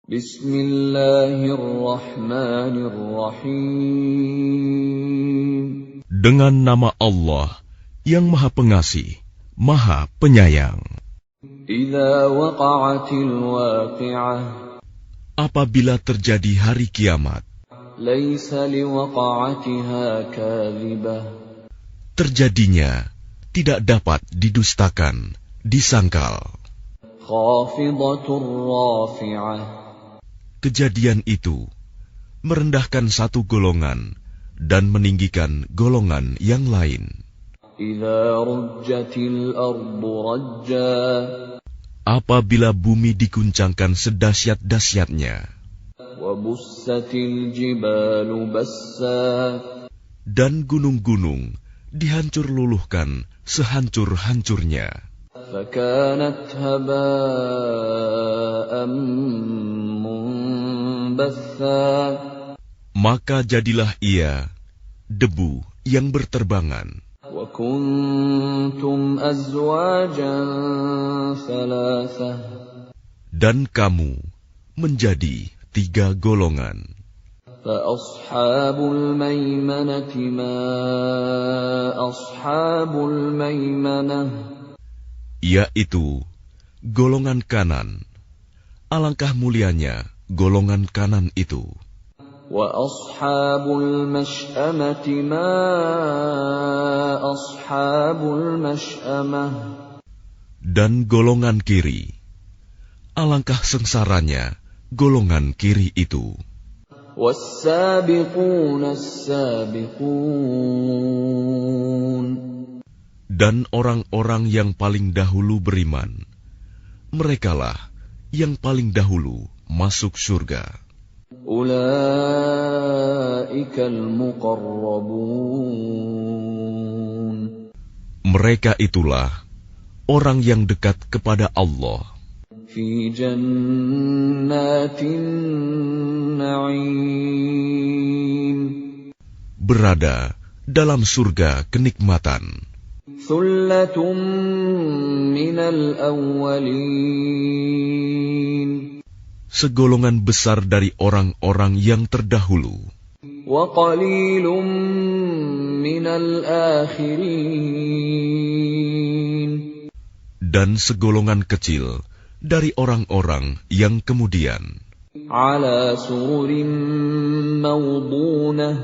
Bismillahirrahmanirrahim. Dengan nama Allah yang Maha Pengasih, Maha Penyayang. Idza waqa'atil waqi'ah. Apabila terjadi hari kiamat, Laisa liwaqa'atiha kadhibah. terjadinya tidak dapat didustakan, disangkal. Khafidatur rafi'ah. Kejadian itu merendahkan satu golongan dan meninggikan golongan yang lain. Idza rujjatil ardu rajja. Apabila bumi diguncangkan sedahsyat-dahsyatnya, Wa bussatil jibalu bassa. dan gunung-gunung dihancur luluhkan sehancur-hancurnya, Fakanat haba'an munbatha. maka jadilah ia debu yang berterbangan. Wa kuntum azwajan thalathah. Dan kamu menjadi 3 golongan. Fa ashabul maimanati ma ashabul maimanah. Yaitu golongan kanan. Alangkah mulianya golongan kanan itu. Wa ashabul mash'amati ma ashabul mash'amah. Dan golongan kiri. Alangkah sengsaranya golongan kiri itu. Was-sabiquna as-sabiqun. Dan orang-orang yang paling dahulu beriman, merekalah yang paling dahulu masuk surga. Ulaikal muqarrabun. Mereka itulah orang yang dekat kepada Allah Fi jannatin na'im. berada dalam surga kenikmatan. Thullatun minal awwalin. Segolongan besar dari orang-orang yang terdahulu, Wa qalilun minal akhirin. dan segolongan kecil dari orang-orang yang kemudian. Ala sururin mawdunah.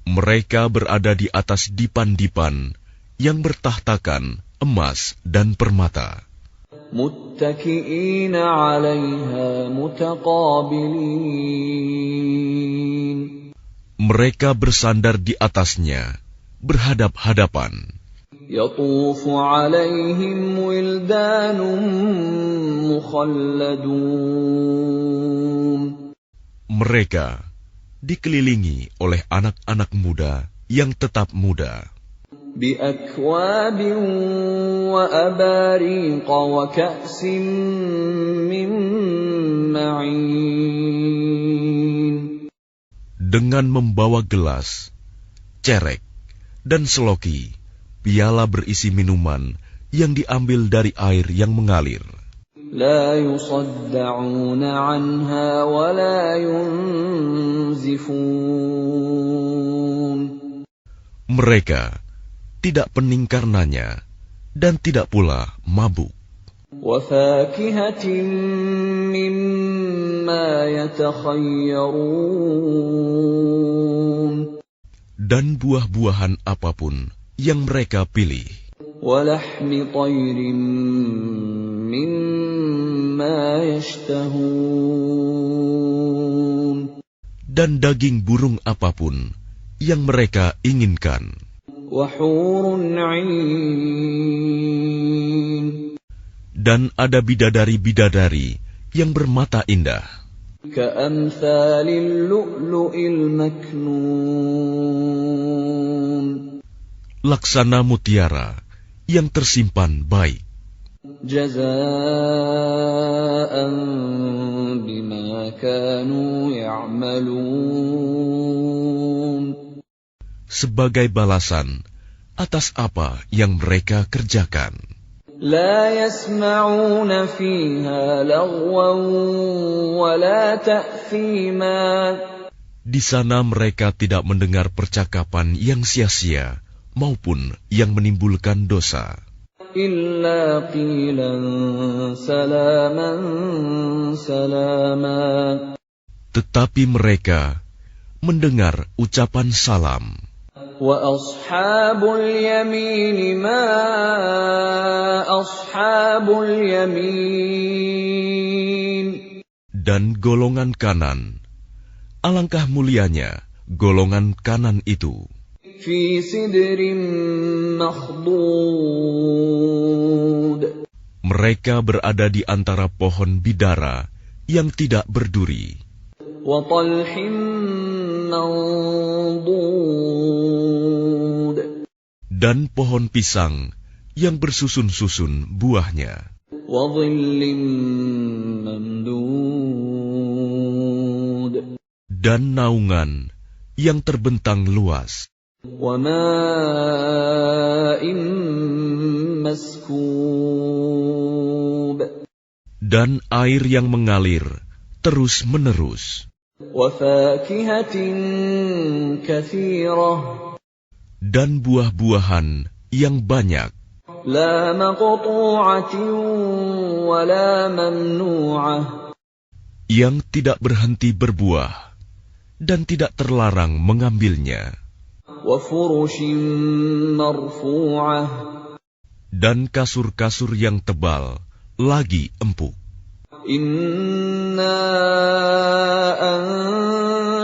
Mereka berada di atas dipan-dipan yang bertahtakan emas dan permata. Muttaki'ina 'alaiha mutaqabilin. Mereka bersandar di atasnya, berhadap-hadapan. Yatufu 'alaihim wildanun mukhalladun. Mereka dikelilingi oleh anak-anak muda yang tetap muda, Bi akwabin wa abariqa wa ka'sin min ma'in. dengan membawa gelas, cerek, dan seloki, piala berisi minuman yang diambil dari air yang mengalir. La yusadda'una 'anha wa la yunzifun. Mereka tidak pening karenanya dan tidak pula mabuk. Wa fakihatin mimma yatakhayyarun. Dan buah-buahan apapun yang mereka pilih. Wa lahmi tayrin mimma yashtahun. Dan daging burung apapun yang mereka inginkan. Wa hurun 'ain. Dan ada bidadari-bidadari yang bermata indah, Ka'amthalil lu'lu'il maknun. laksana mutiara yang tersimpan baik. Jazaan bima kanu ya'malun. Sebagai balasan atas apa yang mereka kerjakan. لا يسمعون فيها لغوا ولا تأثيما. Di sana mereka tidak mendengar percakapan yang sia-sia maupun yang menimbulkan dosa. إلا قيلا سلاما سلاما. Tetapi mereka mendengar ucapan salam. وأصحاب اليمين ما أصحاب اليمين. Dan golongan kanan, alangkah mulianya golongan kanan itu. في سدر مخضود. Mereka berada di antara pohon bidara yang tidak berduri. وطلح منضود. Dan pohon pisang yang bersusun-susun buahnya. وظل ممدود. Dan naungan yang terbentang luas. وماء مسكوب. Dan air yang mengalir terus-menerus. وفاكهة كثيرة. Dan buah-buahan yang banyak. لا مقطوعة ولا ممنوعة. Yang tidak berhenti berbuah dan tidak terlarang mengambilnya. وفرش مرفوعة. Dan kasur-kasur yang tebal lagi empuk. إنا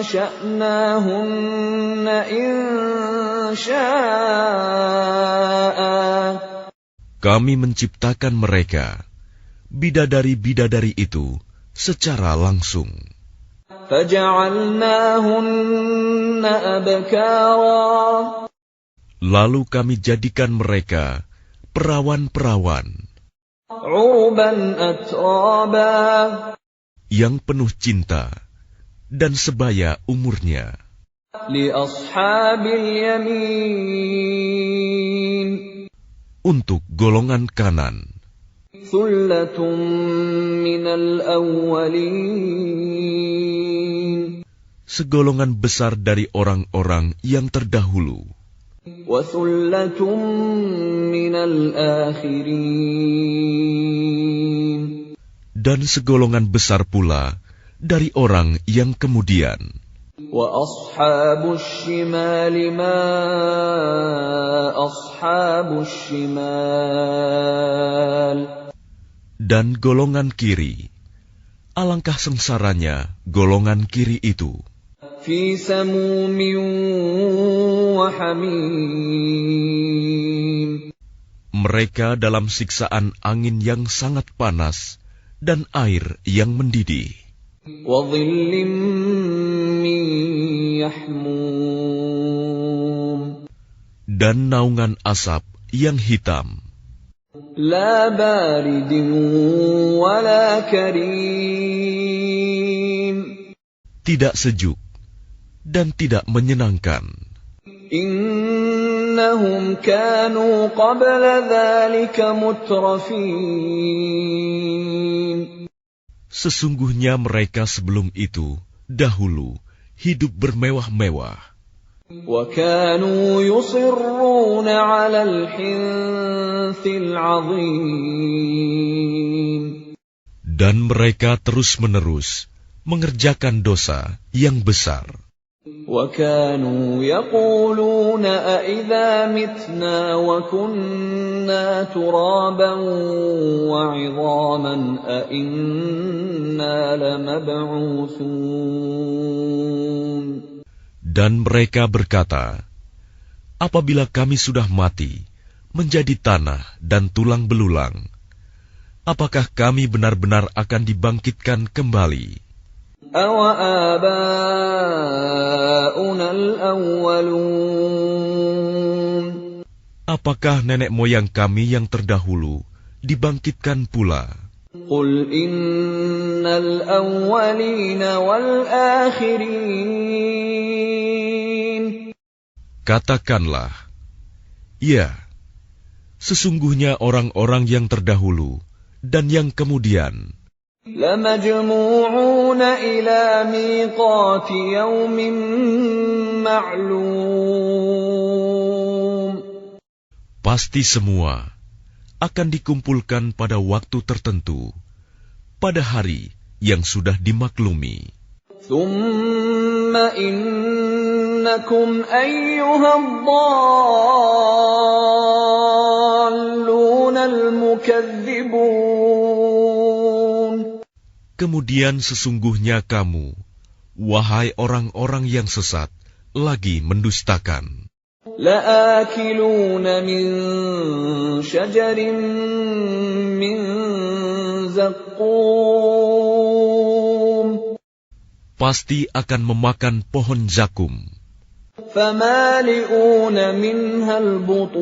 أنشأناهن إنشاء. Kami menciptakan mereka, bidadari-bidadari itu, secara langsung. فجعلناهن أبكارا. Lalu kami jadikan mereka perawan-perawan عربا أترابا. yang penuh cinta dan sebaya umurnya. لأصحاب اليمين. Untuk golongan kanan, ثلة من الأولين. segolongan besar dari orang-orang yang terdahulu. وثلة من الآخرين. Dan segolongan besar pula dari orang yang kemudian. وأصحاب الشمال ما أصحاب الشمال. Dan golongan kiri, alangkah sengsaranya golongan kiri itu. في سموم وحميم. Mereka dalam siksaan angin yang sangat panas dan air yang mendidih. وظل من يحموم. Dan naungan asap yang hitam. لا بارد ولا كريم. Tidak sejuk dan tidak menyenangkan. إنهم كانوا قبل ذلك مترفين. Sesungguhnya mereka sebelum itu, dahulu, hidup bermewah-mewah. وكانوا يصرون على الحنث العظيم. Dan mereka terus-menerus mengerjakan dosa yang besar. وكانوا يقولون أإذا متنا وكنا ترابا وعظاما أإنا لمبعوثون. Dan mereka berkata, apabila kami sudah mati, menjadi tanah dan tulang belulang, apakah kami benar-benar akan dibangkitkan kembali? أَوَآبَاؤُنَا الْأَوَّلُونَ. Apakah nenek moyang kami yang terdahulu dibangkitkan pula? قُلْ إِنَّ الْأَوَّلِينَ وَالْآخِرِينَ. Katakanlah, ya, sesungguhnya orang-orang yang terdahulu dan yang kemudian, لَمَجْمُوعُونَ إِلَى مِيقَاتِ يَوْمٍ مَّعْلُومٍ. Pasti semua akan dikumpulkan pada waktu tertentu, pada hari yang sudah dimaklumi. ثُمَّ إِنَّكُمْ أَيُّهَا الضَّالُّونَ الْمُكَذِّبُونَ. Kemudian sesungguhnya kamu, wahai orang-orang yang sesat, lagi mendustakan. لَآكِلُونَ مِن شَجَرٍ مِّن زَقُّومٍ. Pasti akan memakan pohon zakum. فَمَالِئُونَ مِنْهَا الْبُطُونَ.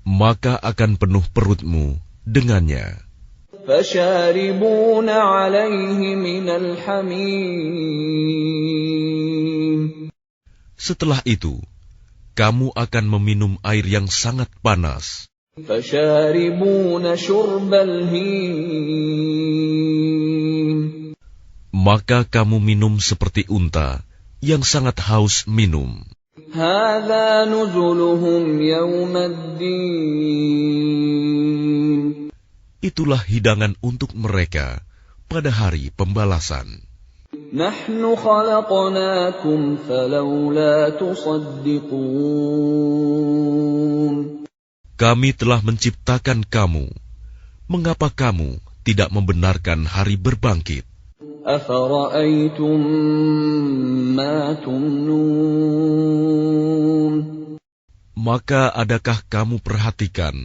Maka akan penuh perutmu dengannya. فَشَارِبُونَ عَلَيْهِ مِنَ الْحَمِيمِ. Setelah itu, kamu akan meminum air yang sangat panas. فَشَارِبُونَ شُرْبَ الْهِيمِ. Maka kamu minum seperti unta yang sangat haus minum. هَذَا نُزُلُهُمْ يَوْمَ الدِّينِ. Itulah hidangan untuk mereka pada hari pembalasan. نَحْنُ خَلَقْنَاكُمْ فَلَوْلَا تُصَدِّقُونَ. Kami telah menciptakan kamu. Mengapa kamu tidak membenarkan hari berbangkit? أَفَرَأَيْتُم مَّا تُمْنُونَ. Maka adakah kamu perhatikan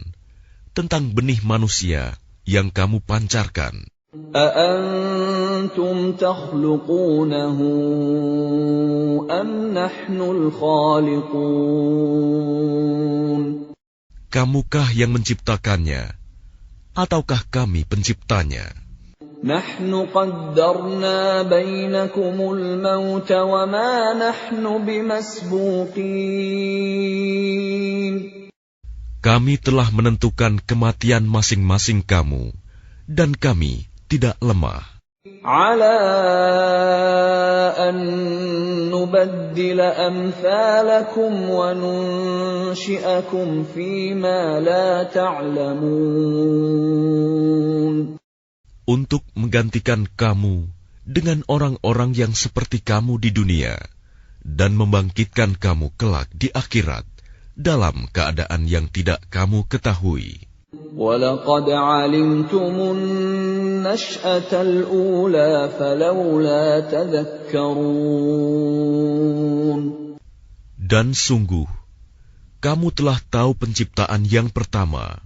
tentang benih manusia yang kamu pancarkan? أَأَنتُمْ تَخْلُقُونَهُ أَمْ نَحْنُ الْخَالِقُونَ. Kamukah yang menciptakannya, ataukah kami penciptanya? نَحْنُ قَدَّرْنَا بَيْنَكُمُ الْمَوْتَ وَمَا نَحْنُ بِمَسْبُوقِينَ. Kami telah menentukan kematian masing-masing kamu, dan kami tidak lemah. عَلَىٰ أَن نُّبَدِّلَ أَمْثَالَكُمْ وَنُنشِئَكُمْ فِيمَا لَا تَعْلَمُونَ. Untuk menggantikan kamu dengan orang-orang yang seperti kamu di dunia, dan membangkitkan kamu kelak di akhirat dalam keadaan yang tidak kamu ketahui. وَلَقَدْ عَلِمْتُمُ النَّشْأَةَ الْأُولَىٰ فَلَوْلَا تَذَكَّرُونَ. Dan sungguh, kamu telah tahu penciptaan yang pertama.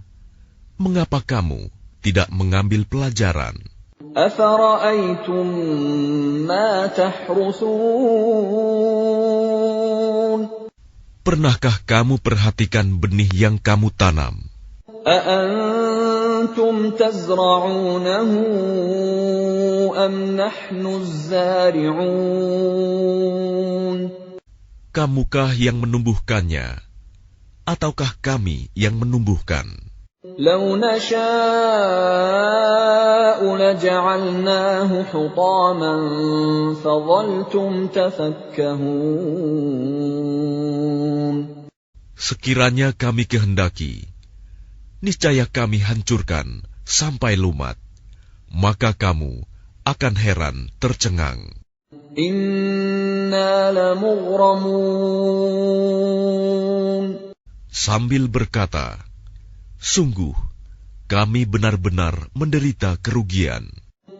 Mengapa kamu tidak mengambil pelajaran? أَفَرَأَيْتُم مَّا تَحْرُثُونَ. Pernahkah kamu perhatikan benih yang kamu tanam? أَأَنتُمْ تَزْرَعُونَهُ أَمْ نَحْنُ الزَّارِعُونَ. Kamukah yang menumbuhkannya, ataukah kami yang menumbuhkan? لَوْ نَشَاءُ لَجَعَلْنَاهُ حُطَامًا فَظَلْتُمْ تَفَكَّهُونَ. Sekiranya kami kehendaki, niscaya kami hancurkan sampai lumat, maka kamu akan heran tercengang. إِنَّا لَمُغْرَمُونَ. Sambil berkata, sungguh kami benar-benar menderita kerugian.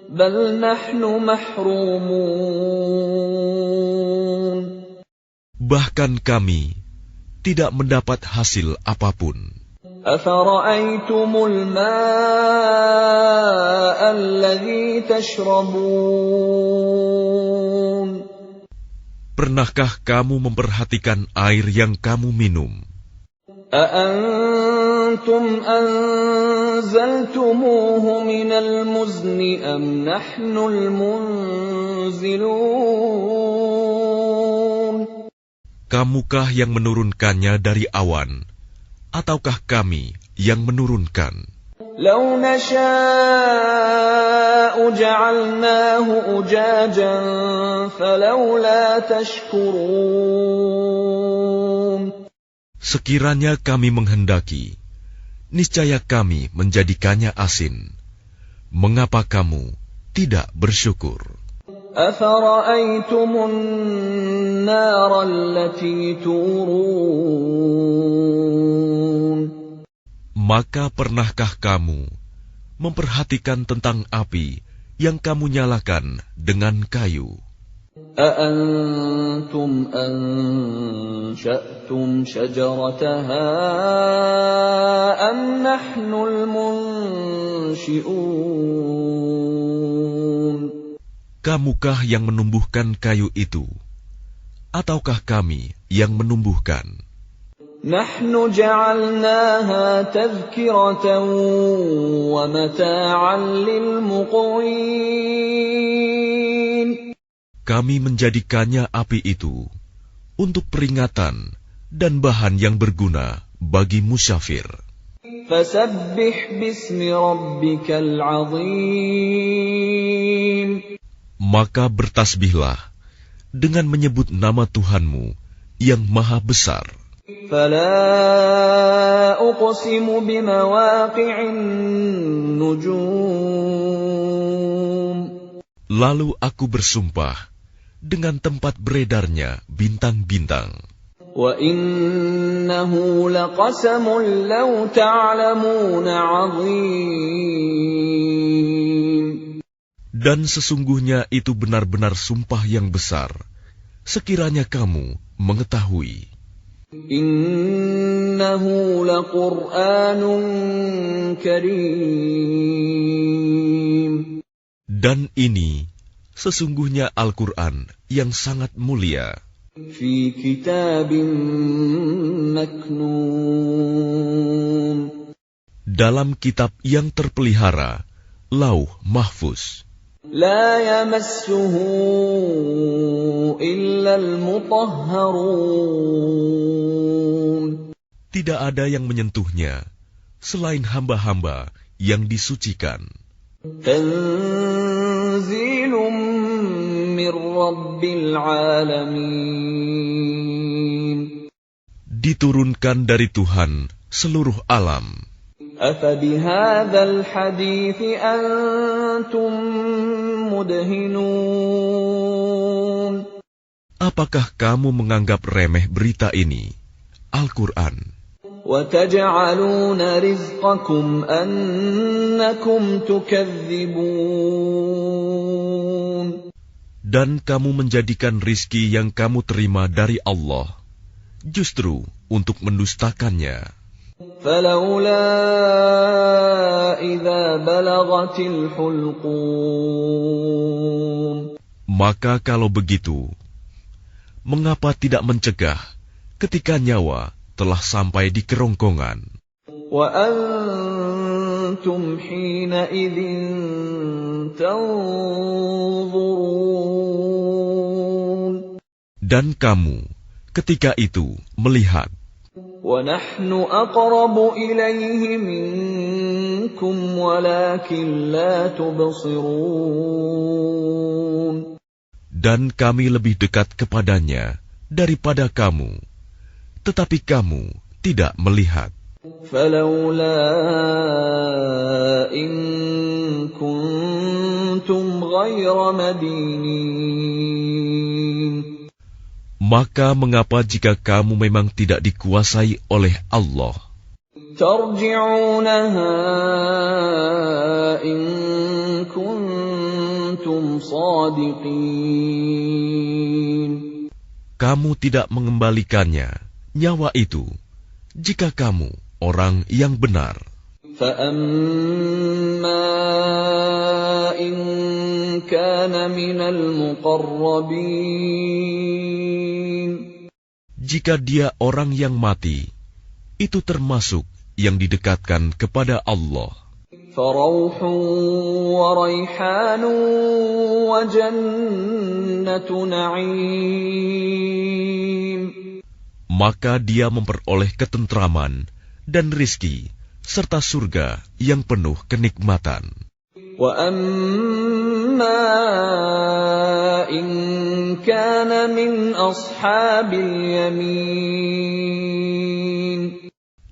بَلْ نَحْنُ مَحْرُومُونَ. Bahkan kami tidak mendapat hasil apapun. أَفَرَأَيْتُمُ الْمَاءَ الَّذِي تَشْرَبُونَ. Pernahkah kamu memperhatikan air yang kamu minum? أَأَنتُمْ أَنزَلْتُمُوهُ مِنَ الْمُزْنِ أَمْ نَحْنُ الْمُنزِلُونَ. Kamukah yang menurunkannya dari awan, ataukah kami yang menurunkan? لو نشاء جعلناه أجاجا فلولا تشكرون. Sekiranya kami menghendaki, niscaya kami menjadikannya asin. Mengapa kamu tidak bersyukur? أفرأيتم النار التي تورون. Maka pernahkah kamu memperhatikan tentang api yang kamu nyalakan dengan kayu? أأنتم أنشأتم شجرتها أم نحن المنشئون. Kamukah yang menumbuhkan kayu itu, ataukah kami yang menumbuhkan? نحن جعلناها تذكرة ومتاعا للمقوين. Kami menjadikannya api itu untuk peringatan dan bahan yang berguna bagi musyafir. فسبح باسم ربك العظيم. Maka bertasbihlah dengan menyebut nama Tuhanmu yang maha besar. فلا أقسم بمواقع النجوم. Lalu aku bersumpah dengan tempat beredarnya bintang-bintang. وَإِنَّهُ لَقَسَمٌ لَّوْ تَعْلَمُونَ عَظِيمٌ. Dan sesungguhnya itu benar-benar sumpah yang besar, sekiranya kamu mengetahui. إِنَّهُ لَقُرْآنٌ كَرِيمٌ. Dan ini sesungguhnya Al-Quran yang sangat mulia. فِي كِتَابٍ مَّكْنُونٍ. Dalam kitab yang terpelihara, Lauh Mahfuz. لا يمسه إلا المطهرون. Tidak ada yang menyentuhnya selain hamba-hamba yang disucikan. تنزيل من رب العالمين. Diturunkan dari Tuhan seluruh alam. أفبهذا الحديث أنتم مدهنون. Apakah kamu menganggap remeh berita ini, Al-Quran? وتجعلون رزقكم أنكم تكذبون. Dan kamu menjadikan rizki yang kamu terima dari Allah justru untuk mendustakannya. فلولا إذا بلغت الحلقوم. Maka kalau begitu, mengapa tidak mencegah ketika nyawa telah sampai di kerongkongan? وأنتم حينئذ تنظرون. Dan kamu ketika itu melihat. وَنَحْنُ أَقْرَبُ إِلَيْهِ مِنكُمْ وَلَكِنْ لَا تُبْصِرُونَ. Dan kami lebih dekat kepadanya daripada kamu, tetapi kamu tidak melihat. فَلَوْلَا إِن كُنتُمْ غَيْرَ مَدِينِينَ. Maka mengapa jika kamu memang tidak dikuasai oleh Allah? تَرْجِعُونَهَا إِن كُنتُمْ صَادِقِينَ. Kamu tidak mengembalikannya, nyawa itu, jika kamu orang yang benar. فَأَمَّا إِن كَانَ مِنَ الْمُقَرَّبِينَ. Jika dia orang yang mati, itu termasuk yang didekatkan kepada Allah. فَرَوْحٌ وَرَيْحَانٌ وَجَنَّةُ نَعِيمٍ. Maka dia memperoleh ketentraman dan rizki, serta surga yang penuh kenikmatan. وَأَمَّا إِن كَانَ مِنْ أَصْحَابِ الْيَمِينِ.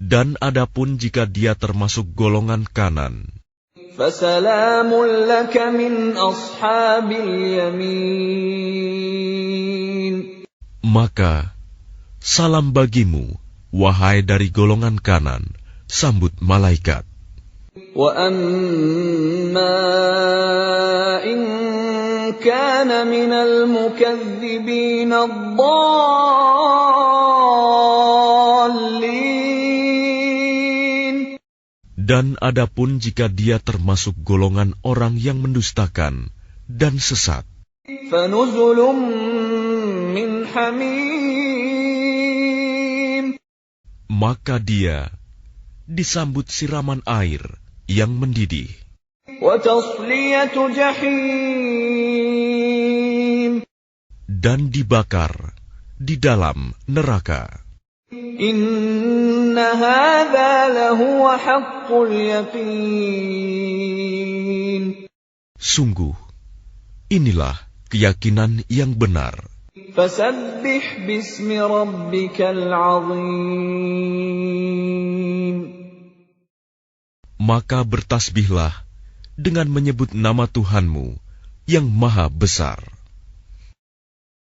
Dan adapun jika dia termasuk golongan kanan, فَسَلَامٌ لَكَ مِنْ أَصْحَابِ الْيَمِينِ. maka salam bagimu, wahai dari golongan kanan, sambut malaikat. وَأَمَّا إِن كَانَ مِنَ الْمُكَذِّبِينَ الضَّالِّينَ. Dan adapun jika dia termasuk golongan orang yang mendustakan dan sesat, فَنُزُلٌ مِّنْ حَمِيمٍ. maka dia disambut siraman air yang mendidih, وَتَصْلِيَةُ جَحِيمٍ. dan dibakar di dalam neraka. إِنَّ هَذَا لَهُوَ حَقُّ الْيَقِينِ. Sungguh, inilah keyakinan yang benar. فَسَبِّحْ بِاسْمِ رَبِّكَ الْعَظِيمِ. Maka bertasbihlah dengan menyebut nama Tuhanmu yang maha besar.